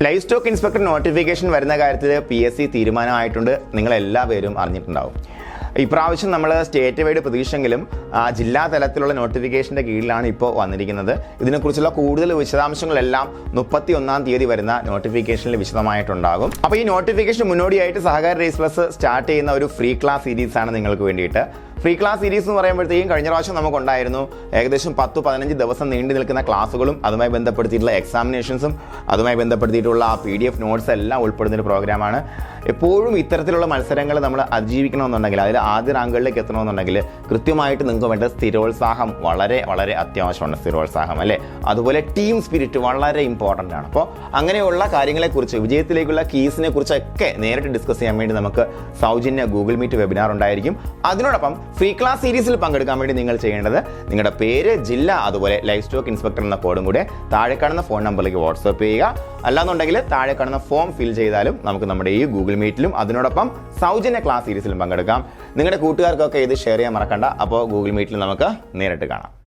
Life stock inspector notification വരുന്ന കാര്യത്തിൽ PSC തീരുമാനമായിട്ടുണ്ട്. നിങ്ങളെല്ലാവരും അറിഞ്ഞിട്ടുണ്ടാവും. ഇപ്രാവശ്യം നമ്മൾ സ്റ്റേറ്റ് വൈഡ് പ്രതീക്ഷയെങ്കിലും ജില്ലാ തലത്തിലുള്ള നോട്ടിഫിക്കേഷൻ്റെ കീഴിലാണ് ഇപ്പോൾ വന്നിരിക്കുന്നത്. ഇതിനെക്കുറിച്ചുള്ള കൂടുതൽ വിശദാംശങ്ങളെല്ലാം 31-ാം തീയതി വരുന്ന നോട്ടിഫിക്കേഷനിൽ വിശദമായിട്ടുണ്ടാകും. അപ്പോൾ ഈ നോട്ടിഫിക്കേഷൻ മുന്നോടിയായിട്ട് സഹകാരി റേസ് പ്ലസ് സ്റ്റാർട്ട് ചെയ്യുന്ന ഒരു ഫ്രീ ക്ലാസ് സീരീസാണ് നിങ്ങൾക്ക് വേണ്ടിയിട്ട്. ഫ്രീ ക്ലാസ് സീരീസ് എന്ന് പറയുമ്പോഴത്തേക്കും കഴിഞ്ഞ പ്രാവശ്യം നമുക്കുണ്ടായിരുന്നു ഏകദേശം 10-15 ദിവസം നീണ്ടു നിൽക്കുന്ന ക്ലാസ്സുകളും അതുമായി ബന്ധപ്പെടുത്തിയിട്ടുള്ള എക്സാമിനേഷൻസും അതുമായി ബന്ധപ്പെടുത്തിയിട്ടുള്ള ആ PDF നോട്ട്സ് എല്ലാം ഉൾപ്പെടുന്ന ഒരു പ്രോഗ്രാമാണ്. എപ്പോഴും ഇത്തരത്തിലുള്ള മത്സരങ്ങൾ നമ്മൾ അതിജീവിക്കണമെന്നുണ്ടെങ്കിൽ, അതിൽ ആദ്യ റാങ്കുകളിലേക്ക് എത്തണമെന്നുണ്ടെങ്കിൽ കൃത്യമായിട്ട് നിങ്ങൾക്ക് വേണ്ട സ്ഥിരോത്സാഹം വളരെ വളരെ അത്യാവശ്യമാണ്. സ്ഥിരോത്സാഹം അല്ലേ, അതുപോലെ ടീം സ്പിരിറ്റ് വളരെ ഇമ്പോർട്ടൻ്റ് ആണ്. അപ്പോൾ അങ്ങനെയുള്ള കാര്യങ്ങളെക്കുറിച്ച്, വിജയത്തിലേക്കുള്ള കീസിനെ കുറിച്ചൊക്കെ നേരിട്ട് ഡിസ്കസ് ചെയ്യാൻ വേണ്ടി നമുക്ക് സൗജന്യ ഗൂഗിൾ മീറ്റ് വെബിനാർ ഉണ്ടായിരിക്കും. അതിനോടൊപ്പം ഫ്രീ ക്ലാസ് സീരീസിൽ പങ്കെടുക്കാൻ വേണ്ടി നിങ്ങൾ ചെയ്യേണ്ടത് നിങ്ങളുടെ പേര്, ജില്ല, അതുപോലെ ലൈഫ് സ്റ്റോക്ക് ഇൻസ്പെക്ടർ എന്ന കോഡും കൂടെ താഴെ കാണുന്ന ഫോൺ നമ്പറിലേക്ക് വാട്സ്ആപ്പ് ചെയ്യുക. അല്ലാന്നുണ്ടെങ്കിൽ താഴെ കാണുന്ന ഫോം ഫിൽ ചെയ്താലും നമുക്ക് നമ്മുടെ ഈ ഗൂഗിൾ മീറ്റിലും അതിനോടൊപ്പം സൗജന്യ ക്ലാസ് സീരീസിലും പങ്കെടുക്കാം. നിങ്ങളുടെ കൂട്ടുകാർക്കൊക്കെ ഇത് ഷെയർ ചെയ്യാൻ മറക്കണ്ട. അപ്പോൾ ഗൂഗിൾ മീറ്റിൽ നമുക്ക് നേരിട്ട് കാണാം.